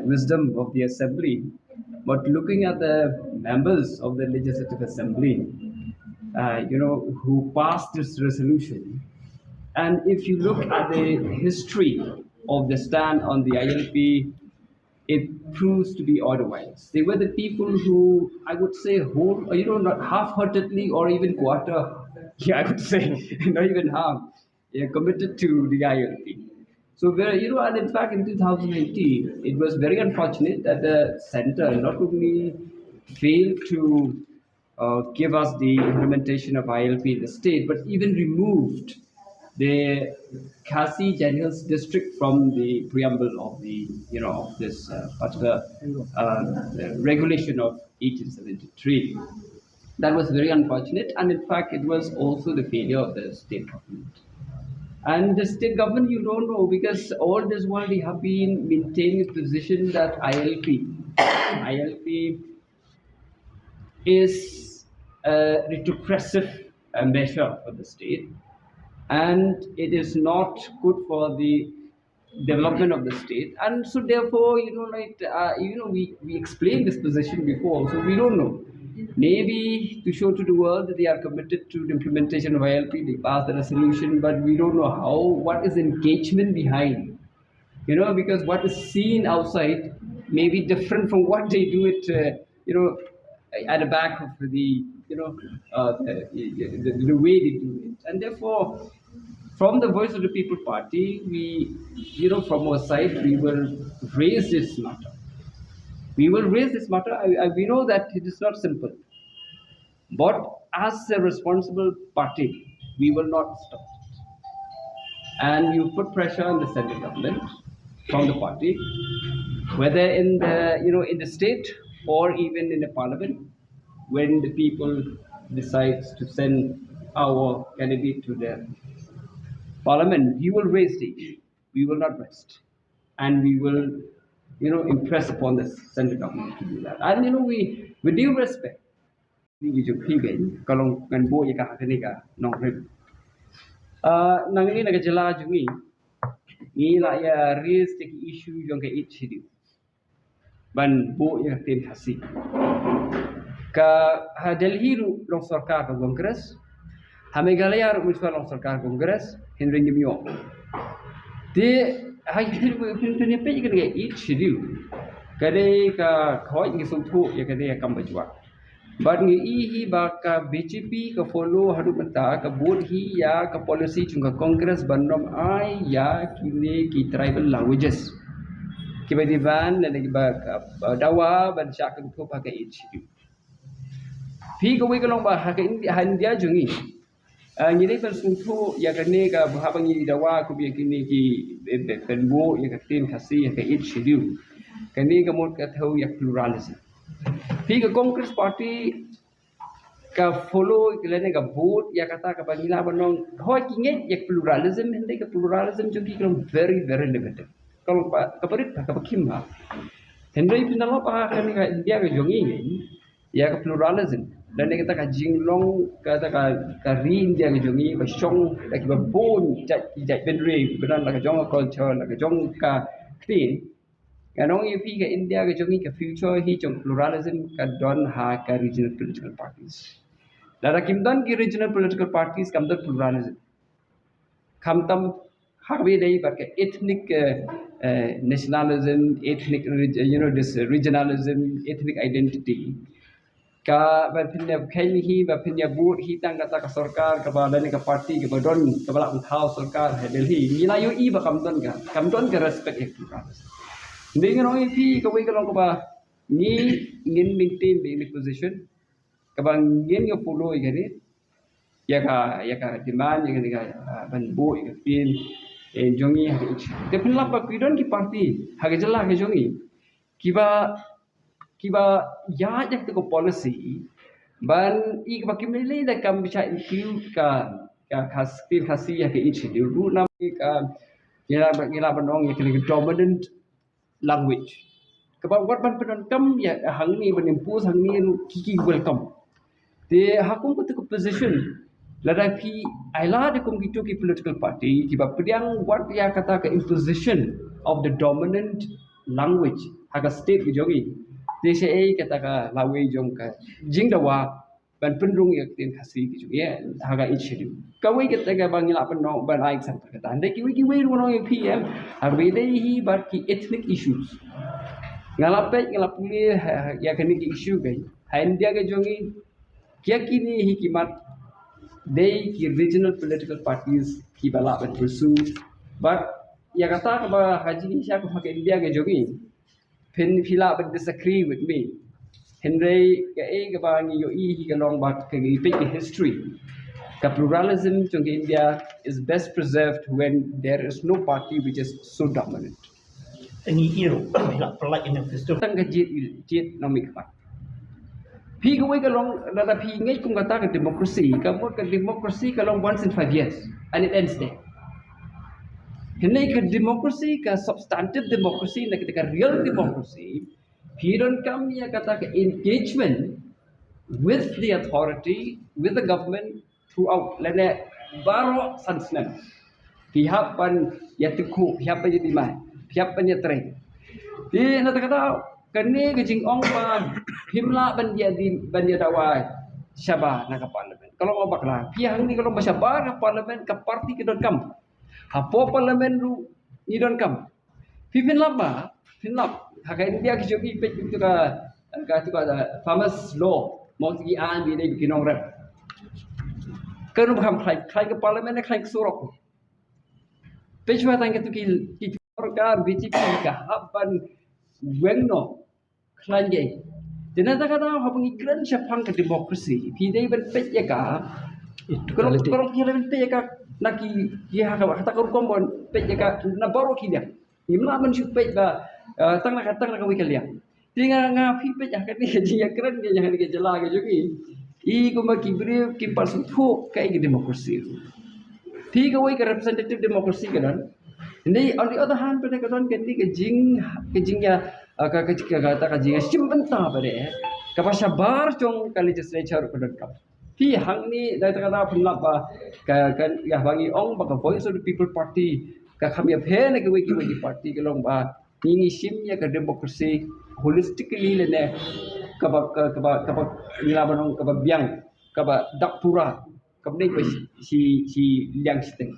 wisdom of the assembly, but looking at the members of the legislative assembly, who passed this resolution, and if you look at the history of the stand on the ILP, it proves to be otherwise. They were the people who, I would say, not half-heartedly or even quarter, yeah, I would say, not even half, yeah, committed to the ILP. So, and in fact, in 2018, it was very unfortunate that the center not only failed to give us the implementation of ILP in the state, but even removed the Khasi General's district from the preamble of the of this particular regulation of 1873. That was very unfortunate, and in fact, it was also the failure of the state government. And the state government, you don't know, because all this while they have been maintaining a position that ILP is a retrogressive measure for the state, and it is not good for the development of the state. And so therefore, we explained this position before, so we don't know. Maybe to show to the world that they are committed to the implementation of ILP, they passed the resolution, but we don't know what is engagement behind. Because what is seen outside may be different from what they do it, at the back of the way they do it. And therefore, from the Voice of the People Party, we, from our side, we will raise this matter. We will raise this matter. We know that it is not simple. But as a responsible party, we will not stop. And you put pressure on the central government from the party, whether in the in the state or even in the parliament, when the people decides to send our candidate to the parliament, we will raise the issue. We will not rest, and we will, impress upon the central government to do that. And we, with due respect, we should pigin kalong kanbo ika kanika nong rib. Nang ini naga jela jungi, ni la ya raise the issue yang ke it ban bo ya tem khasi. Ka Delhi ru long sarkar ka Congress, Meghalaya ru long sarkar Congress, Henry Nyimyo. De hai hiru pintu pe kan ke it schedule. Kade ka khoi ngi sumthu ya kade kam bajwa. But ngi hi ba ka VPP ka follow hadu banta ka board hi ya ka policy chunga Congress bandom ai ya kini ki tribal languages. Kiba di ban na ba dawa ban syak ko pa ka it schedule. Pi ka wi ka long ba ha ka India jungi. Jadi persungtu ya kene ka bahabangi dawa ku bi kini ki penbo ya ka tin khasi ya ka it schedule. Kene ka mod ka thau ya pluralism. Pi ka Congress Party ka follow kelene ka vote ya kata ka bangila banong hoi kinget ya pluralism hindi ka pluralism jungi ka very very limited. Kalau ka parit ka pakimba. Henry pinalo pa kene ka India ka jungi ya ka pluralism. Dan kita ka jinglong kata ka rin dia ka jungi ba shong ka ba bon jai benri benan la ka jong culture la ka jong ka clean. Kanong EP ka India ka jungi ka future hi jong pluralism ka don ha ka regional political parties. Lara kimdan ki regional political parties kam da pluralism. Kamtam harwe dei ba ka ethnic nationalism, ethnic this regionalism, ethnic identity. Ka bapinnya khaili hi bapinnya board hi tang kata ka sarkar ka ba ka party ka don ka bala uthau sarkar ha Delhi mina yo I ba kamdon ka respect ek pluralism. Dengan orang itu, kau kalau kau bah ni ingin maintain the position, kau bang ingin kau follow ini, ya ka demand yang ni ban bo yang pin jongi hari itu. Tapi lapa pidon ki party hari jelah ke jongi, kiba ya jak tu policy, ban ik ba kimilih dah kam bisa include ka khasi ya ke itu. Dulu nama ka gila banong yang kena dominant language. Sebab buat penonton ya hang ni benimpus hang ni kiki welcome. They hakum tu position. Ladai pi aila de kum ki political party ki ba pediang buat ya kata ke imposition of the dominant language haga state jogi desa kata ka lawe jong ka jingdawa ban pendrung yak tin khasi ki ya haga initiative kawai kata ka bangila penno ban ai sam kata ande ki runo PM harbe dei hi bar ki ethnic issues ngalapuli ya kani ki issue kai handia ke jongi kya kini hi kimat they ki regional political parties ki bala ban pursue but ya kata ka ba haji sya ko ke India ke jogi pen phila ban disagree with me Henry ke ke ba ni yo hi ke long bat ke big history the pluralism in India is best preserved when there is no party which is so dominant Ini iru bila pelak ini Kristo. tang ke jit nomik pat Pi ke long data pi ngai kum kata ke demokrasi ke long once in 5 years and it ends there Henai ke demokrasi ke substantive democracy na ketika real democracy he don't come ya kata ke engagement with the authority with the government throughout lene baro sansnan pihak pan ya teku pihak pan ya dimai pihak pan ya train di na kata kene ke jing ong pa himla ban dia dawai syaba na ke parlimen kalau obak lah pihak ni kalau masyabar ke parlimen ke parti ke don't come hapo parlimen ru ni don't come pipin lama finlap hakai India ke jogi pe tu ka famous law mau gi an di dei bikin orang kan bukan khai ke parlimen khai ke surok pe chua tang ke tu ki organ VPP ka haban wengno khai ge dan kata ha pengi kran syapang ke demokrasi pi dei ben pe ya ka kalau kira ben pe ya ka naki ya kata kombon pe ya ka na baro ki dia imla man syu pe ba tang na ka wi kalia tinga nga pi pe ya ka ni ya kran dia jangan ke jela ke jogi I ko ma kibre ki person thu kai ke demokrasi thi ka wi ke representative democracy ka dan ni on the other hand pada ka don ke ti ke jing ya ka jing simbenta pare ka pasha bar chong ka legislature ko don ka thi hang ni dai ta ka phunla ba ka ya bangi ong ba ka voice of the people party ka kham ya phe na ke wi ki party ke long ba ni sim ya ka democracy holistically le ne kaba nila banong kaba biang kaba dakpura kaba ni si liang siteng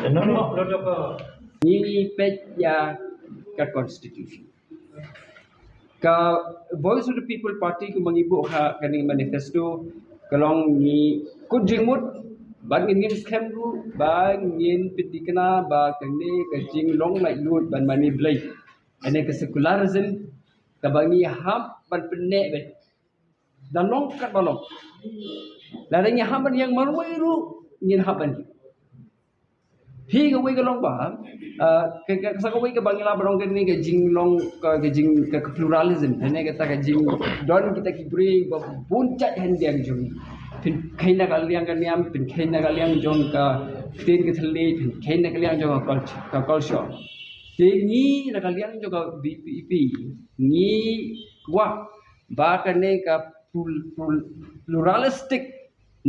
Kenapa lo apa? ni pet ya ka constitution ka voice of the people party ku mengibu ha kani manifesto kalong ni kujingmut bangin scam ru bangin pitikna ba kani ka jing long lai lut ban mani blai ane ka secularism ka bangi ham ban penek bet dan long kat balong ladanya ham ban yang marwai ru ngin haban hi ka wei ka long ba ka sa ka wei ka bangi la balong ni ka jing long ka jing ka pluralism ane ka ta ka jing don kita ki bri ba puncak hendiang jong pin kaina ka liang ka niam pin kaina ka liang jong ka tin ka thali pin kaina ka liang jong ka culture ni na ka liang jong ka VPP ni wa ba ka ne ka pluralistic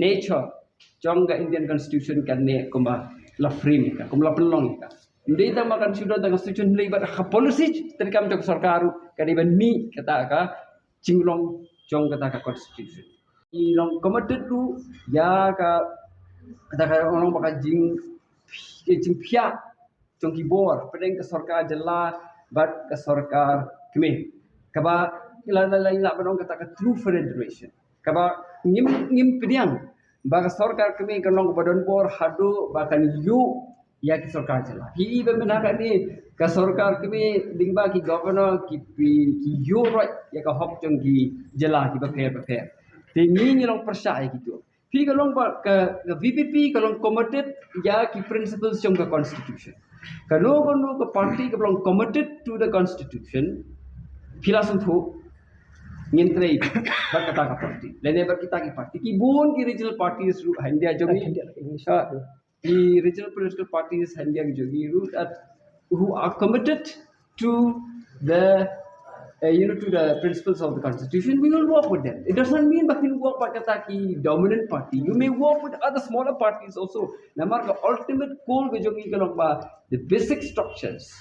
nature jong ka Indian constitution ka ne kuma la free ka kuma la pelong ka hindi ta makan sudah dengan constitution ni ba ka policy terkam jong sarkaru ka ni ban ni kata ka jinglong jong kata ka constitution ilong committed tu ya ka kata ka orang baka jing pia jong kibor pedeng ke sarkar jela bat ke sarkar kemi kaba lain banong kata ka true federation kaba ngim pediang baka sarkar kemi kanong badon bor hadu bakan yu ya ki sarkar jela hi be menaka ni ka sarkar kemi dingba ki governor ki yu right ya ka hok jong ki jela ki prepare ni long percaya gitu pi kalong ka VPP kalong committed ya ki principles jong ka constitution kalau ka party kalong committed to the constitution filasum thu ngintrei berkata ka party lene berkita ki party ki bun ki regional parties ru handia jogi the regional political parties handia jogi ru who are committed to the to the principles of the constitution, we will work with them. It doesn't mean that we work with the dominant party. You may work with other smaller parties also. Namar ka ultimate goal ke jongi kalong ba the basic structures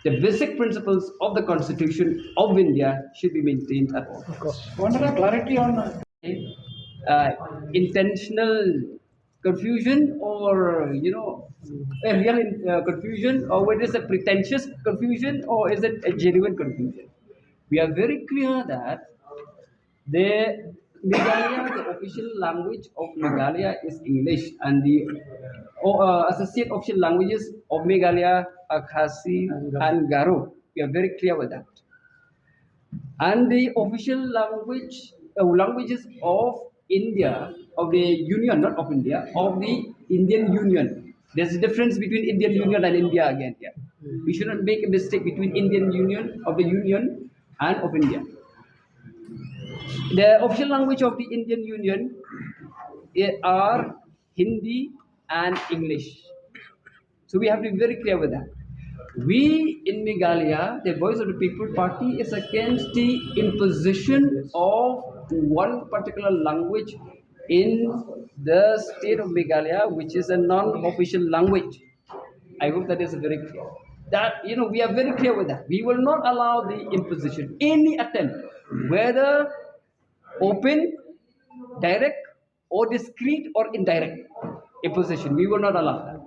the basic principles of the Constitution of India should be maintained at all. Of course. Want clarity on Intentional confusion, or a real confusion, or whether it's a pretentious confusion, or is it a genuine confusion? We are very clear that the Meghalaya, the official language of Meghalaya is English, and the associate official languages of Meghalaya are Khasi and Garo. We are very clear with that. And the official languages of India, of the Union, not of India, of the Indian Union. There's a difference between Indian Union and India again here. We should not make a mistake between Indian Union, of the Union, and of India. The official language of the Indian Union are Hindi and English. So we have to be very clear with that. We in Meghalaya, the Voice of the People Party, is against the imposition of one particular language in the state of Meghalaya, which is a non-official language. I hope that is very clear. That we are very clear with that. We will not allow the imposition, any attempt, whether open, direct, or discreet or indirect imposition. We will not allow that.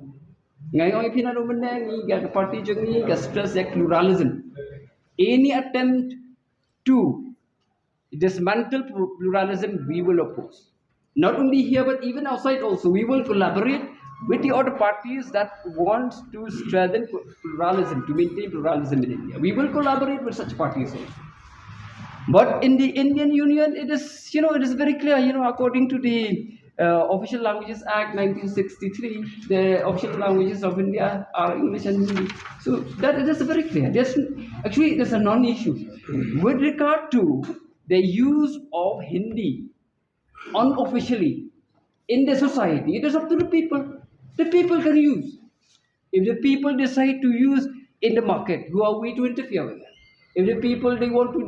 Ngayon pinanomenang the party jongi stress pluralism. Any attempt to dismantle pluralism, we will oppose. Not only here, but even outside also. We will collaborate with the other parties that want to strengthen pluralism, to maintain pluralism in India. We will collaborate with such parties also. But in the Indian Union, it is very clear. According to the Official Languages Act 1963, the official languages of India are English and Hindi. So that it is very clear. There's a non-issue with regard to the use of Hindi unofficially in the society. It is up to the people. The people can use. If the people decide to use in the market, who are we to interfere with that? If the people they want to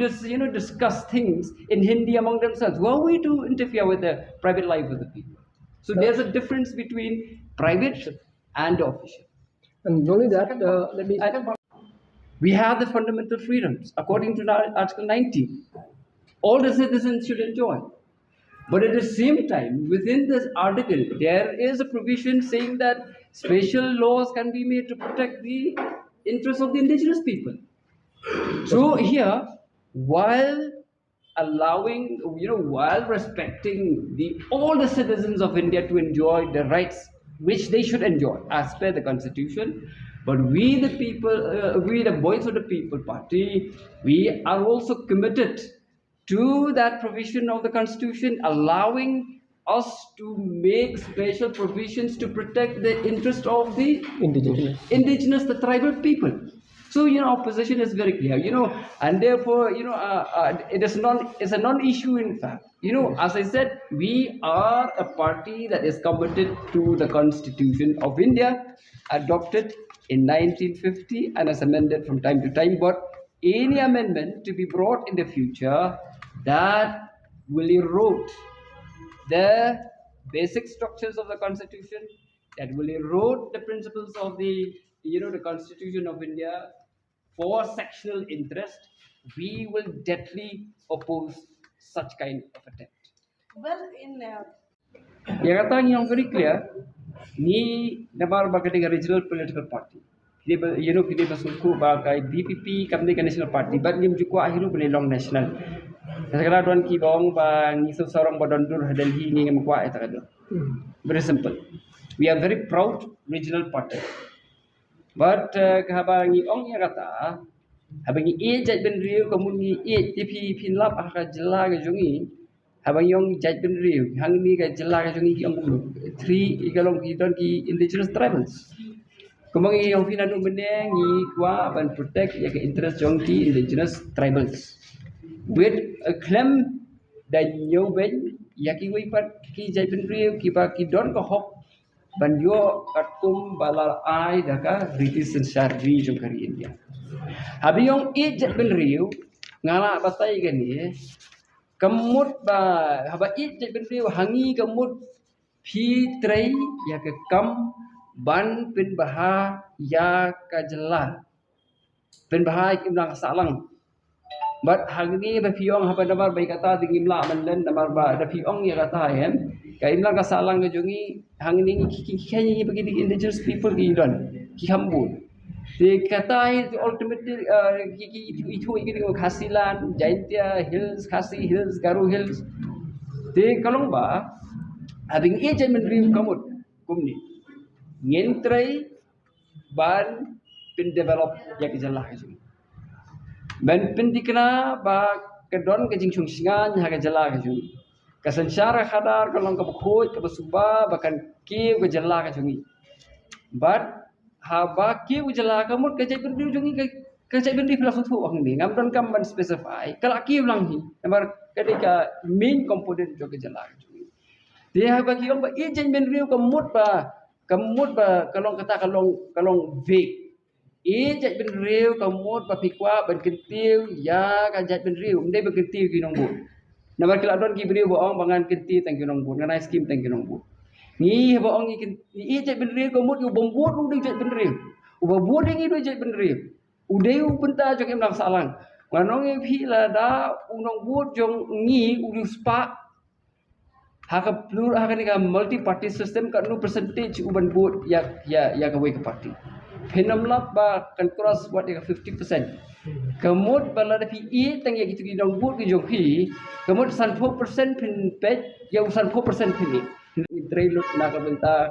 discuss things in Hindi among themselves, who are we to interfere with the private life of the people? So there's a difference between private and official. And not only that, we have the fundamental freedoms according to Article 19. All the citizens should enjoy. But at the same time, within this article, there is a provision saying that special laws can be made to protect the interests of the indigenous people. So here, while allowing, while respecting all the citizens of India to enjoy the rights which they should enjoy as per the Constitution, but we the people, we the Voice of the People Party, we are also committed to that provision of the Constitution, allowing us to make special provisions to protect the interest of the indigenous, the tribal people. So our position is very clear, and therefore it's a non-issue in fact. As I said, we are a party that is committed to the Constitution of India, adopted in 1950 and as amended from time to time. But any amendment to be brought in the future that will erode the basic structures of the Constitution, that will erode the principles of the Constitution of India for sectional interest, we will deadly oppose such kind of attempt. Well, Yang kata yang very clear, ni namar bagai regional political party. Kita bersuku bagai VPP, kami national party, but ni juga akhirnya boleh long national. Sekarang tuan kibong bang isu seorang badondur Delhi ni yang kuat itu. Very simple. We are very proud regional party. But kabangi ong yang kata, habangi jaj ben riu kemudian tipi pinlap akak jela ke jungi, habangi ong jaj ben riu, hang ni ke jela ke jungi ong bulu. Three ikalong kita ki indigenous tribals. Kemudian ong pinanu beneng ni kuat ban protect ya ke interest jong ki indigenous tribals. With a claim dan nyoben yaki wipat ki jaj ben riu ki pa ki don ko hok banyo katkum balar ai daka British Syari jong kari India. Habi yong ijat ben riu ngala batai kan ni kemut ba haba ijat ben riu hangi kemut phi trei ya ke kam ban pin baha ya ka jela Penbahai imlang salang. But hagni ba piong haba namar bai kata di imla manlen namar ba da piong ya kata hem. Ka imlang ka salang ke jungi hangni kiki bagi di indigenous people ki don. Ki hambun. Di kata itu ultimately itu khasilan, Jaintia Hills, Khasi Hills, Garu Hills. Di kalong ba having agent dream kamut kumni. Ngentrai ban pin develop ya kejalah ke jungi. Ben pendikna ba kedon ke jingchung singan ha ke jala ke jungi. Kasansyara khadar kalong ke bukhoi ke basuba bahkan ke jala ke jungi. But haba ke jala ke mut ke jai berdiri jungi ke jai berdiri filosofi wang ni ngam don kam ban specify kala ke ulang hi namar ketika main component jo ke jala ke jungi. Dia haba ki ba e jai berdiri ke mut ba kalong kata kalong vague. Jat ben riu kamut papikwa ben kentiu ya ka jat ben riu ndai ben kentiu ki nong bu namar kila don ki riu boong bangan kentiu tang ki nong bu nganai skim tang ki nong bu ni boong ni jat ben riu kamut yu bombut lu jat ben riu u bombut ngi do jat ben riu u dei u benta jong em lang salang nganong e phi la da u nong bu jong ngi u spa haka plur haka ni ka multi party system ka no percentage u ban bu ya ka we ka party Penamlap ba kan cross what 50%. Kemud bala da PE tang ya gitu dong but ki jong pi. Kemud 100% pin pet ya 100% pin ni. Trailut na ka benta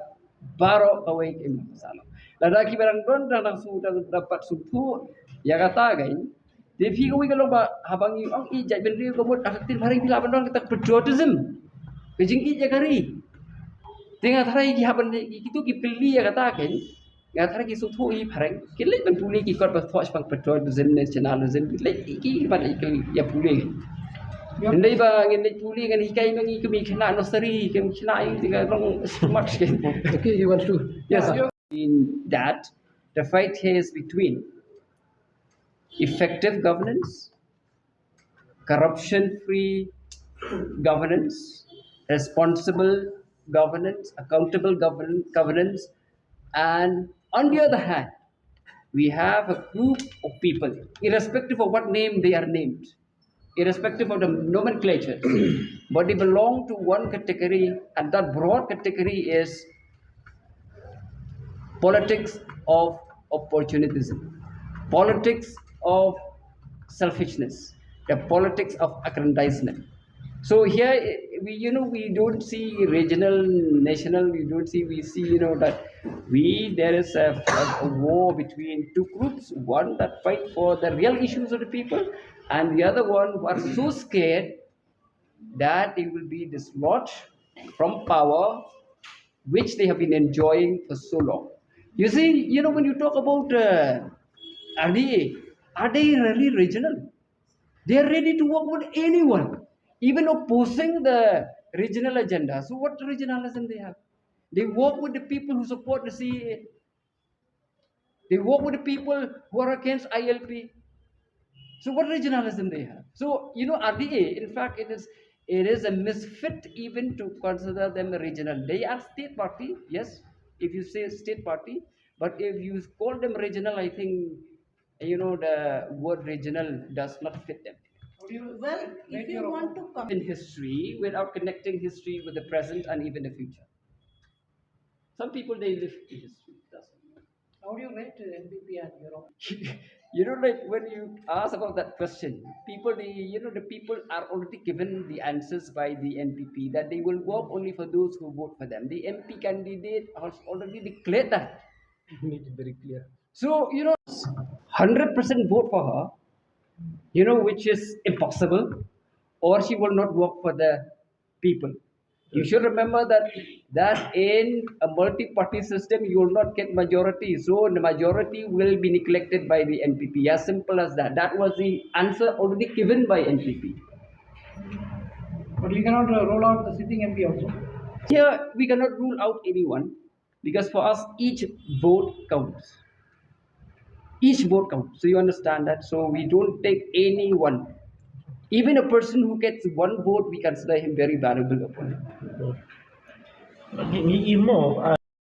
baro kawai ke masalah. Lada ki barang don dan su dapat supu ya kata gain. Di pi kawai kalau ba habang yu ang i jai ben riu kemud aktif hari bila bandon kita patriotism. Kejing i jagari. Tengah hari ki haban itu ki pilih ya kata gain. Ngatra ki suthu I pharang ki le ban puli ki kor ba thoch pang patriotism nationalism ki le ki ban ki ya puli ndai ba ngin le puli ngan hikai mangi ki mi khna nursery ki khna I tinga long smart ki okay you want to yes in that the fight here is between effective governance, corruption free governance, responsible governance, accountable governance, and on the other hand, we have a group of people, irrespective of what name they are named, irrespective of the nomenclature, but they belong to one category, and that broad category is politics of opportunism, politics of selfishness, the politics of aggrandizement. So here we don't see regional, national. We see that there is a war between two groups. One that fight for the real issues of the people, and the other one who are so scared that they will be dislodged from power, which they have been enjoying for so long. You see, when you talk about RDA, are they really regional? They are ready to work with anyone, even opposing the regional agenda. So what regionalism they have? They work with the people who support the CAA. They work with the people who are against ILP. So what regionalism they have? So RDA, in fact, it is a misfit even to consider them a regional. They are state party, yes, if you say state party, but if you call them regional, I think the word regional does not fit them. Well, if you want to come in history without connecting history with the present and even the future. Some people they live in history. How do you rate NPP and Europe? Like when you ask about that question, people the people are already given the answers by the NPP that they will work only for those who vote for them. The MP candidate has already declared that. Make it very clear. So 100% vote for her. Which is impossible, or she will not work for the people. You should remember that in a multi-party system, you will not get majority. So the majority will be neglected by the NPP. As simple as that. That was the answer already given by NPP. But you cannot roll out the sitting MP also. Here, we cannot rule out anyone because for us, each vote counts. Each vote counts. So you understand that. So we don't take anyone. Even a person who gets one vote, we consider him very valuable opponent. Give me more.